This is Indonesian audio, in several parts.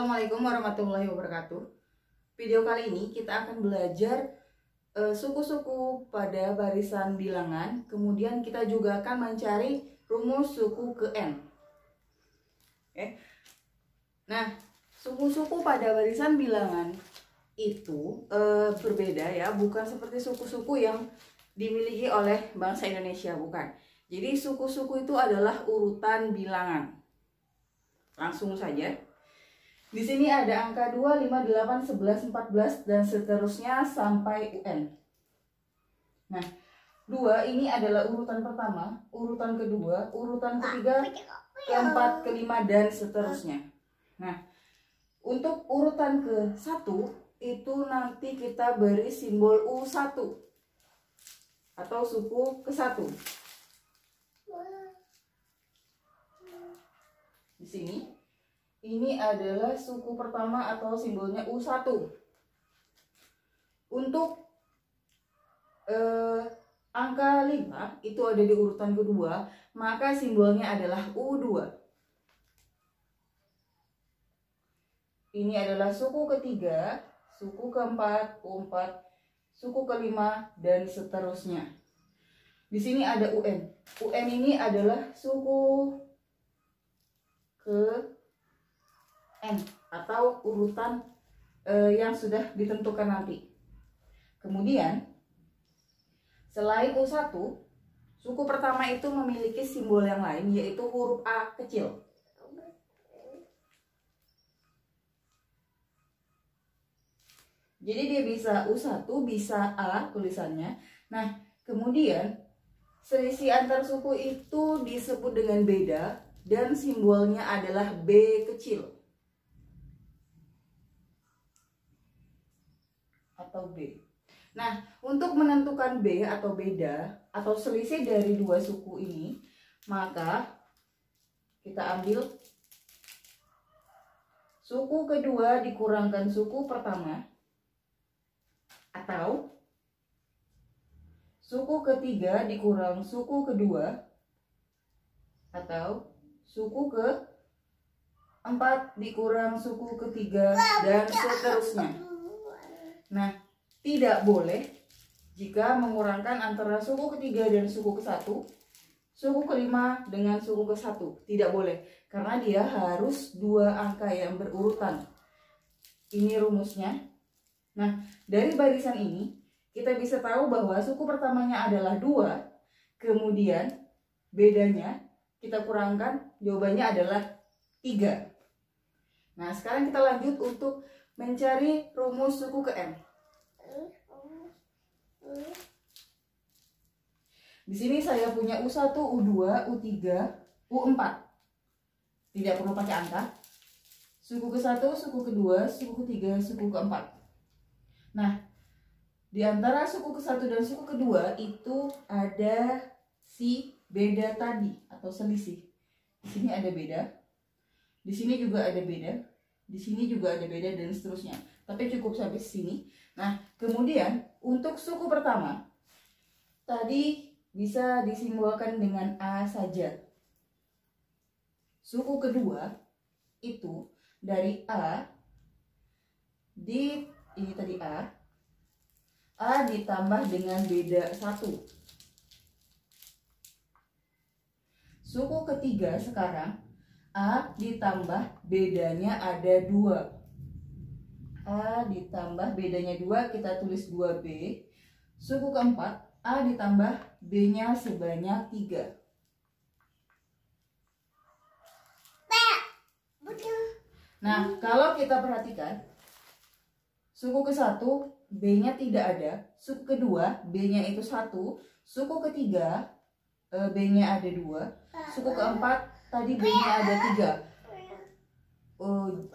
Assalamualaikum warahmatullahi wabarakatuh. Video kali ini kita akan belajar suku-suku pada barisan bilangan. Kemudian kita juga akan mencari rumus suku ke N. Nah, suku-suku pada barisan bilangan itu berbeda ya, bukan seperti suku-suku yang dimiliki oleh bangsa Indonesia, bukan. Jadi suku-suku itu adalah urutan bilangan. Langsung saja. Di sini ada angka 2, 5, 8, 11, 14 dan seterusnya sampai UN. Nah, 2 ini adalah urutan pertama, urutan kedua, urutan ketiga, keempat, kelima dan seterusnya. Nah, untuk urutan ke-1 itu nanti kita beri simbol U1 atau suku ke-1. Di sini ini adalah suku pertama atau simbolnya U1. Untuk angka 5 itu ada di urutan kedua, maka simbolnya adalah U2. Ini adalah suku ketiga, suku keempat, U4, suku kelima dan seterusnya. Di sini ada UN. UN ini adalah suku ke N atau urutan yang sudah ditentukan nanti. Kemudian selain U1, suku pertama itu memiliki simbol yang lain, yaitu huruf A kecil. Jadi dia bisa U1, bisa A tulisannya. Nah, kemudian selisih antar suku itu disebut dengan beda dan simbolnya adalah B kecil atau B. Nah, untuk menentukan B atau beda atau selisih dari dua suku ini, maka kita ambil suku kedua dikurangkan suku pertama, atau suku ketiga dikurang suku kedua, atau suku keempat dikurang suku ketiga dan seterusnya. Nah, tidak boleh jika mengurangkan antara suku ketiga dan suku ke-1, suku kelima dengan suku ke-1. Tidak boleh, karena dia harus dua angka yang berurutan. Ini rumusnya. Nah, dari barisan ini kita bisa tahu bahwa suku pertamanya adalah 2, kemudian bedanya kita kurangkan, jawabannya adalah 3. Nah, sekarang kita lanjut untuk mencari rumus suku ke N. Di sini saya punya U1, U2, U3, U4. Tidak perlu pakai angka. Suku ke-1, suku kedua, suku ketiga, suku keempat. Nah, di antara suku ke-1 dan suku kedua itu ada si beda tadi atau selisih. Di sini ada beda. Di sini juga ada beda. Di sini juga ada beda dan seterusnya. Tapi cukup sampai sini. Nah, kemudian untuk suku pertama tadi bisa disimbolkan dengan A saja. Suku kedua itu dari A ini tadi A ditambah dengan beda 1. Suku ketiga sekarang A ditambah bedanya ada 2. A ditambah bedanya 2, kita tulis 2B. Suku keempat A ditambah B-nya sebanyak 3. Nah, kalau kita perhatikan, suku ke-1 B-nya tidak ada, suku kedua B-nya itu 1, suku ketiga B-nya ada 2, suku keempat tadi B-nya ada 3.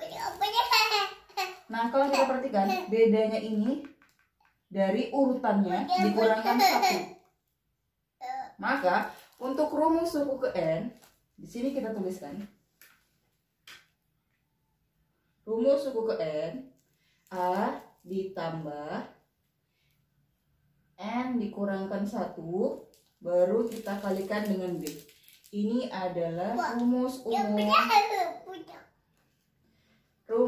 Nah, kalau kita perhatikan, bedanya ini dari urutannya dikurangkan 1. Maka untuk rumus suku ke N, di sini kita tuliskan rumus suku ke N, A ditambah N dikurangkan 1, baru kita kalikan dengan B. Ini adalah rumus umum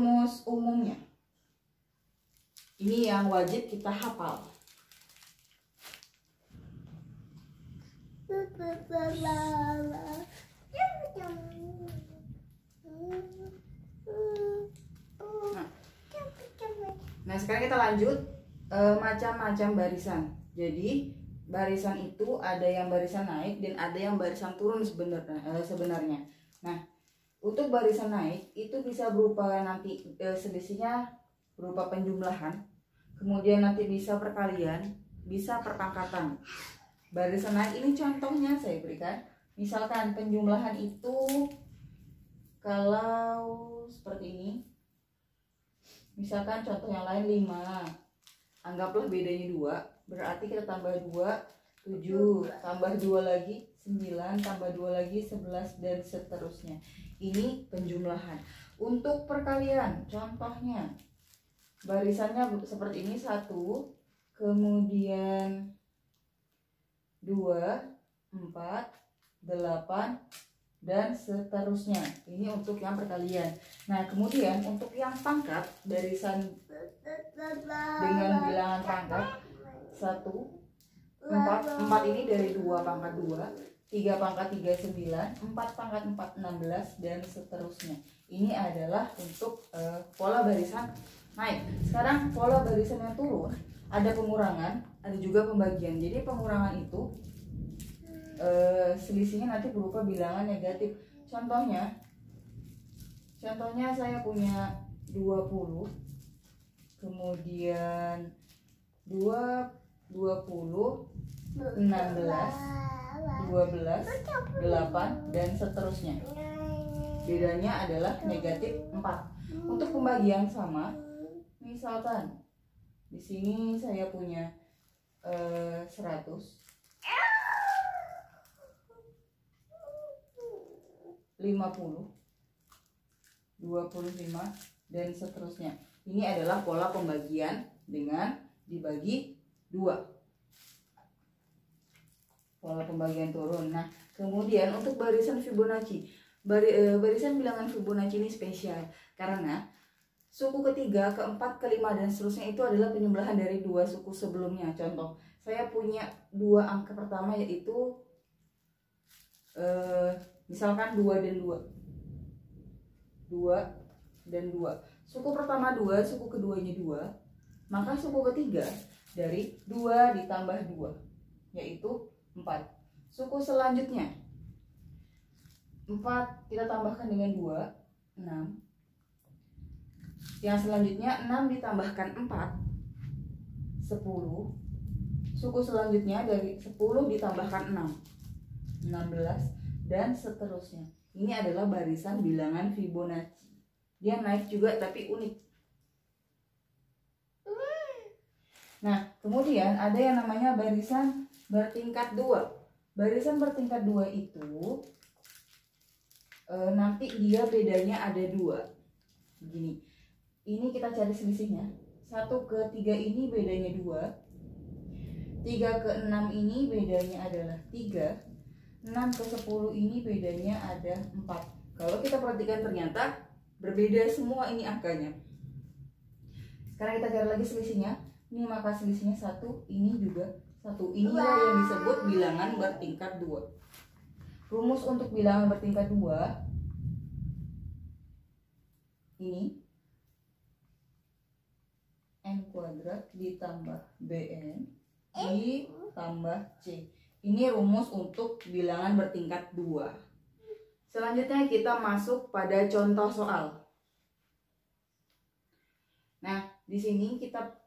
rumus umumnya. Ini yang wajib kita hafal. Nah, sekarang kita lanjut macam-macam barisan. Jadi barisan itu ada yang barisan naik dan ada yang barisan turun sebenarnya. Nah, untuk barisan naik itu bisa berupa nanti selisihnya berupa penjumlahan, kemudian nanti bisa perkalian, bisa perpangkatan. Barisan naik ini contohnya saya berikan. Misalkan penjumlahan itu kalau seperti ini. Misalkan contoh yang lain 5. Anggaplah bedanya 2. Berarti kita tambah 2, 7, tambah 2 lagi 9, tambah 2 lagi 11 dan seterusnya. Ini penjumlahan. Untuk perkalian, contohnya barisannya seperti ini, 1, kemudian 2, 4, 8 dan seterusnya. Ini untuk yang perkalian. Nah, kemudian untuk yang pangkat, barisan dengan bilangan pangkat 1, 4 ini dari 2 pangkat 2, 3 pangkat 3 9, 4 pangkat 4 16 dan seterusnya. Ini adalah untuk pola barisan naik. Sekarang pola barisan yang turun, ada pengurangan, ada juga pembagian. Jadi pengurangan itu selisihnya nanti berupa bilangan negatif. Contohnya saya punya 20, kemudian 20, 16, 12, 8 dan seterusnya. Bedanya adalah negatif 4. Untuk pembagian sama, misalkan di sini saya punya 100, 50, 25 dan seterusnya. Ini adalah pola pembagian dengan dibagi 2. Pola pembagian turun. Nah, kemudian untuk barisan Fibonacci, barisan bilangan Fibonacci ini spesial karena suku ketiga, keempat, kelima dan seterusnya itu adalah penjumlahan dari 2 suku sebelumnya. Contoh, saya punya 2 angka pertama yaitu misalkan 2 dan 2. 2 dan 2. Suku pertama 2, suku keduanya 2. Maka suku ketiga dari 2 ditambah 2 yaitu 4. Suku selanjutnya 4 kita tambahkan dengan 2, 6. Yang selanjutnya 6 ditambahkan 4, 10. Suku selanjutnya dari 10 ditambahkan 6, 16 dan seterusnya. Ini adalah barisan bilangan Fibonacci. Dia naik juga tapi unik. Nah, kemudian ada yang namanya barisan bertingkat 2. Barisan bertingkat 2 itu nanti dia bedanya ada 2. Begini. Ini kita cari selisihnya. 1 ke 3 ini bedanya 2. 3 ke 6 ini bedanya adalah 3. 6 ke 10 ini bedanya ada 4. Kalau kita perhatikan ternyata berbeda semua ini angkanya. Sekarang kita cari lagi selisihnya. Ini maka selisihnya 1, ini juga 1. Inilah yang disebut bilangan bertingkat 2. Rumus untuk bilangan bertingkat 2 ini N kuadrat ditambah BN ditambah C. Ini rumus untuk bilangan bertingkat 2. Selanjutnya kita masuk pada contoh soal. Nah, di sini kita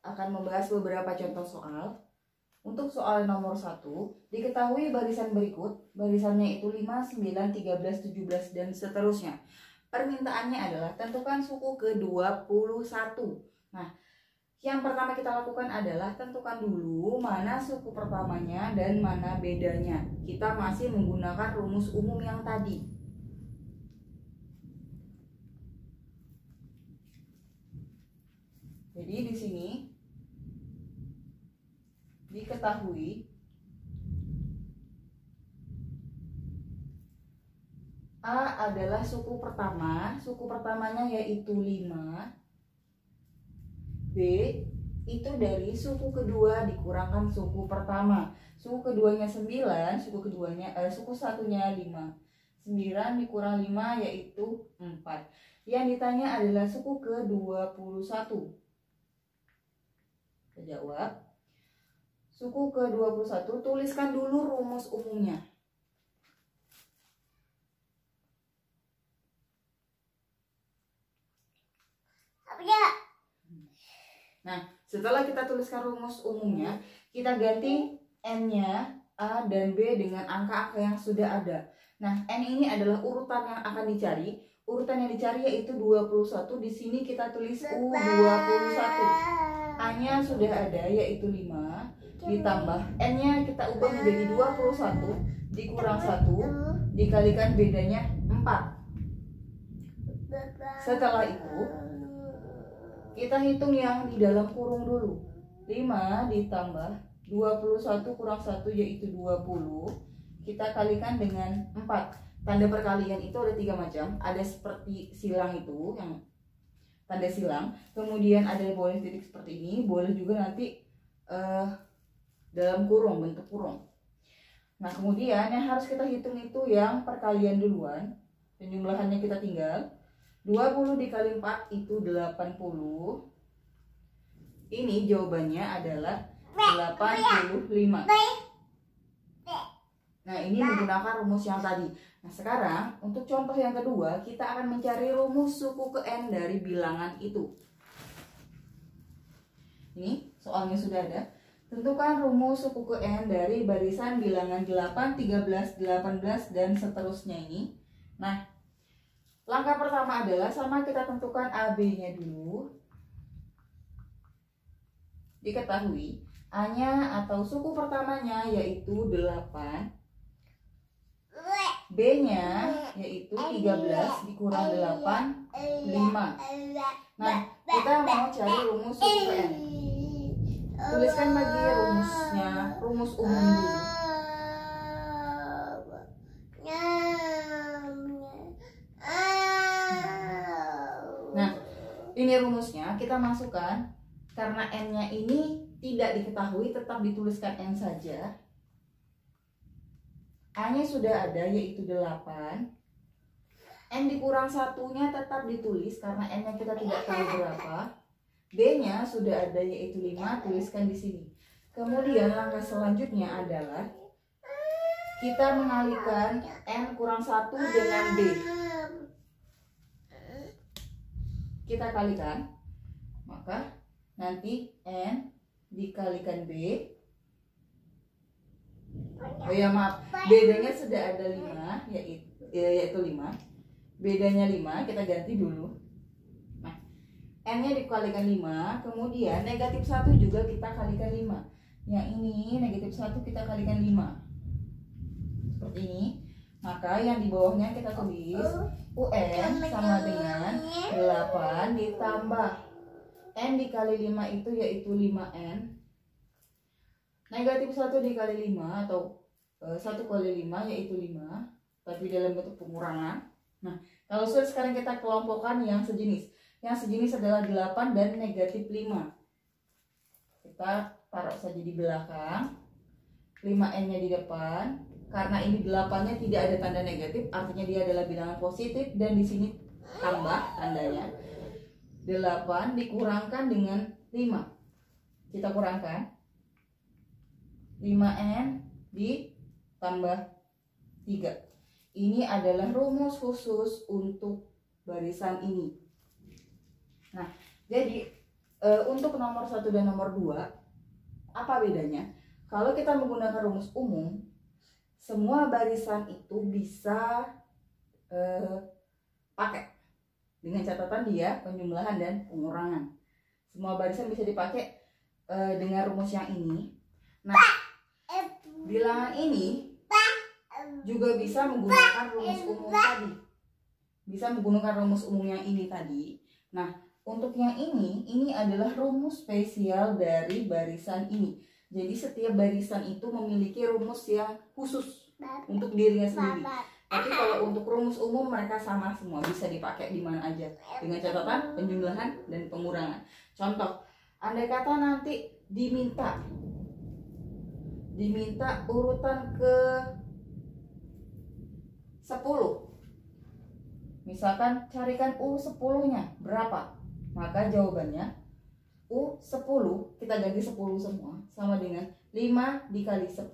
akan membahas beberapa contoh soal. Untuk soal nomor 1, diketahui barisan berikut, barisannya itu 5, 9, 13, 17 dan seterusnya. Permintaannya adalah tentukan suku ke-21. Nah, yang pertama kita lakukan adalah tentukan dulu mana suku pertamanya dan mana bedanya. Kita masih menggunakan rumus umum yang tadi. Jadi di sini diketahui A adalah suku pertama, suku pertamanya yaitu 5. B itu dari suku kedua dikurangkan suku pertama. Suku keduanya 9, suku satunya 5. 9 dikurang 5 yaitu 4. Yang ditanya adalah suku ke-21. Kita jawab. Suku ke-21, tuliskan dulu rumus umumnya. Nah, setelah kita tuliskan rumus umumnya, kita ganti N-nya A dan B dengan angka-angka yang sudah ada. Nah, N ini adalah urutan yang akan dicari. Urutan yang dicari yaitu 21. Di sini kita tulis U21. A-nya sudah ada yaitu 5. Ditambah N-nya kita ubah menjadi 21 dikurang 1 dikalikan bedanya 4. Setelah itu kita hitung yang di dalam kurung dulu. 5 ditambah 21 kurang 1 yaitu 20. Kita kalikan dengan 4. Tanda perkalian itu ada 3 macam. Ada seperti silang itu, yang tanda silang. Kemudian ada boleh titik seperti ini. Boleh juga nanti dalam kurung, bentuk kurung. Nah, kemudian yang harus kita hitung itu yang perkalian duluan. Penjumlahannya kita tinggal 20 dikali 4 itu 80. Ini jawabannya adalah 85. Nah, ini menggunakan rumus yang tadi. Nah, sekarang untuk contoh yang kedua, kita akan mencari rumus suku ke N dari bilangan itu. Ini soalnya sudah ada. Tentukan rumus suku ke N dari barisan bilangan 8, 13, 18, dan seterusnya ini. Nah, langkah pertama adalah sama kita tentukan AB-nya dulu. Diketahui A-nya atau suku pertamanya yaitu 8. B-nya yaitu 13 dikurang 8, 5. Nah, kita mau cari rumus suku ke N. Tuliskan lagi rumusnya, rumus umum dulu. Nah, ini rumusnya kita masukkan. Karena N-nya ini tidak diketahui, tetap dituliskan N saja. A-nya sudah ada yaitu 8. N dikurang 1-nya tetap ditulis karena N-nya kita tidak tahu berapa. B-nya sudah ada yaitu 5, tuliskan di sini. Kemudian langkah selanjutnya adalah kita mengalihkan N kurang 1 dengan B. Kita kalikan, maka nanti N dikalikan B. Oh ya, maaf, bedanya sudah ada 5 yaitu 5. Bedanya 5, kita ganti dulu. Nah, N-nya dikalikan 5, kemudian negatif 1 juga kita kalikan 5. Yang ini negatif 1 kita kalikan 5. Seperti ini. Maka yang di bawahnya kita tulis UN sama dengan 8 ditambah N dikali 5 itu yaitu 5N. Negatif 1 dikali 5 atau 1 kali 5 yaitu 5, tapi dalam bentuk pengurangan. Nah, kalau sudah sekarang kita kelompokkan yang sejenis. Yang sejenis adalah 8 dan negatif 5. Kita taruh saja di belakang, 5N-nya di depan. Karena ini 8-nya tidak ada tanda negatif, artinya dia adalah bilangan positif, dan di sini tambah tandanya. 8 dikurangkan dengan 5. Kita kurangkan. 5N ditambah 3. Ini adalah rumus khusus untuk barisan ini. Nah, jadi untuk nomor 1 dan nomor 2, apa bedanya? Kalau kita menggunakan rumus umum, semua barisan itu bisa pakai. Dengan catatan dia penjumlahan dan pengurangan. Semua barisan bisa dipakai dengan rumus yang ini. Nah, bilangan ini juga bisa menggunakan rumus umum tadi. Bisa menggunakan rumus umum yang ini tadi. Nah, untuk yang ini adalah rumus spesial dari barisan ini. Jadi setiap barisan itu memiliki rumus yang khusus untuk dirinya sendiri. Tapi kalau untuk rumus umum mereka sama semua, bisa dipakai di mana aja dengan catatan penjumlahan dan pengurangan. Contoh, andai kata nanti diminta urutan ke 10. Misalkan carikan U10-nya berapa? Maka jawabannya U10 kita ganti 10 semua sama dengan 5 dikali 10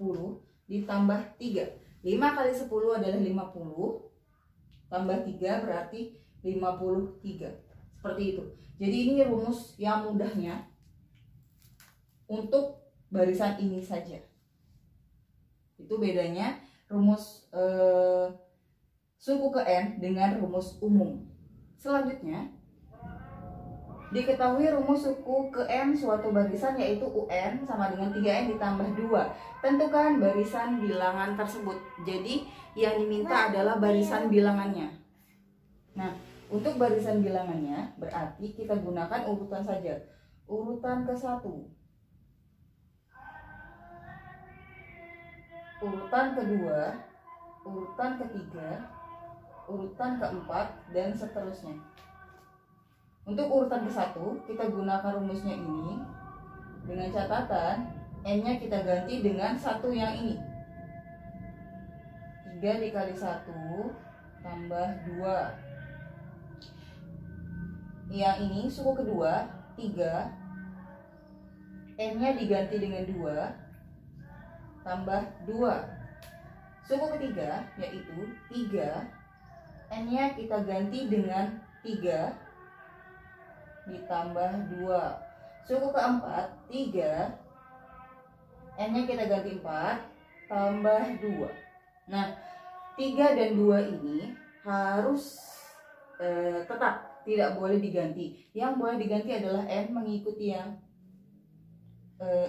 ditambah 3. 5 kali 10 adalah 50, tambah 3 berarti 53. Seperti itu. Jadi ini rumus yang mudahnya untuk barisan ini saja. Itu bedanya rumus suku ke N dengan rumus umum. Selanjutnya, diketahui rumus suku ke M suatu barisan yaitu UN sama dengan 3N ditambah 2. Tentukan barisan bilangan tersebut. Jadi yang diminta adalah barisan bilangannya. Nah, untuk barisan bilangannya berarti kita gunakan urutan saja. Urutan ke-1, urutan kedua, urutan ketiga, urutan keempat, dan seterusnya. Untuk urutan ke-1 kita gunakan rumusnya ini dengan catatan N-nya kita ganti dengan 1 yang ini. 3 dikali 1 tambah 2. Yang ini suku kedua 3, N-nya diganti dengan 2 tambah 2. Suku ketiga yaitu 3, N-nya kita ganti dengan 3 ditambah 2. Suku keempat 3, N-nya kita ganti 4 tambah 2. Nah, 3 dan 2 ini harus tetap tidak boleh diganti. Yang boleh diganti adalah N mengikuti yang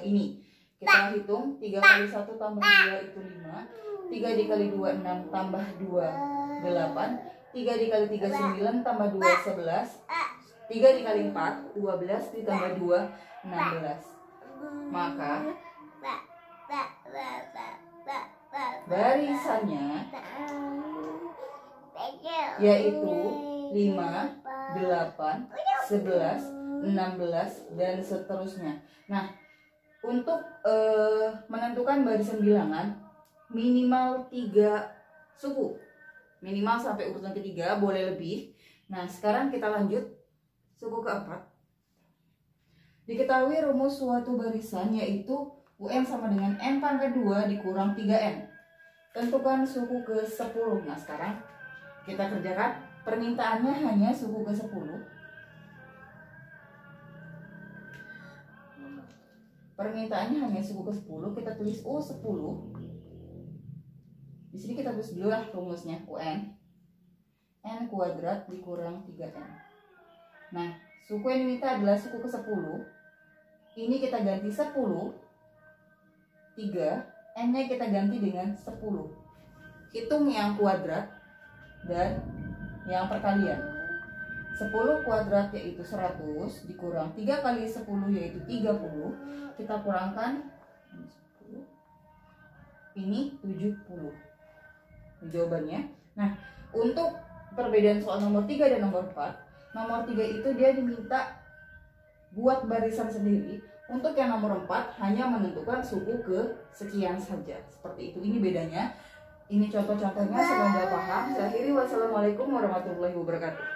ini. Kita hitung 3 kali 1 tambah 2 itu 5. 3 dikali 2 6 tambah 2 8. 3 dikali 3 9 tambah 2 11. 3 dikali 4 12 ditambah 2 16. Maka barisannya yaitu 5, 8, 11, 16 dan seterusnya. Nah, untuk menentukan barisan bilangan minimal 3 suku. Minimal sampai urutan ketiga, boleh lebih. Nah, sekarang kita lanjut suku keempat. Diketahui rumus suatu barisan yaitu UN sama dengan N pangkat 2 dikurang 3N. Tentukan suku ke-10. Nah, sekarang kita kerjakan. Permintaannya hanya suku ke-10. Permintaannya hanya suku ke-10. Kita tulis U10. Di sini kita tulis dulu lah rumusnya UN. N kuadrat dikurang 3N. Nah, suku yang diminta adalah suku ke-10. Ini kita ganti 10. 3. N-nya kita ganti dengan 10. Hitung yang kuadrat dan yang perkalian. 10 kuadrat yaitu 100 dikurang 3 kali 10 yaitu 30. Kita kurangkan 10. Ini 70. Ini jawabannya. Nah, untuk perbedaan soal nomor 3 dan nomor 4. Nomor 3 itu dia diminta buat barisan sendiri. Untuk yang nomor 4 hanya menentukan suku ke sekian saja. Seperti itu. Ini bedanya. Ini contoh-contohnya, semoga paham. Saya akhiri, wassalamualaikum warahmatullahi wabarakatuh.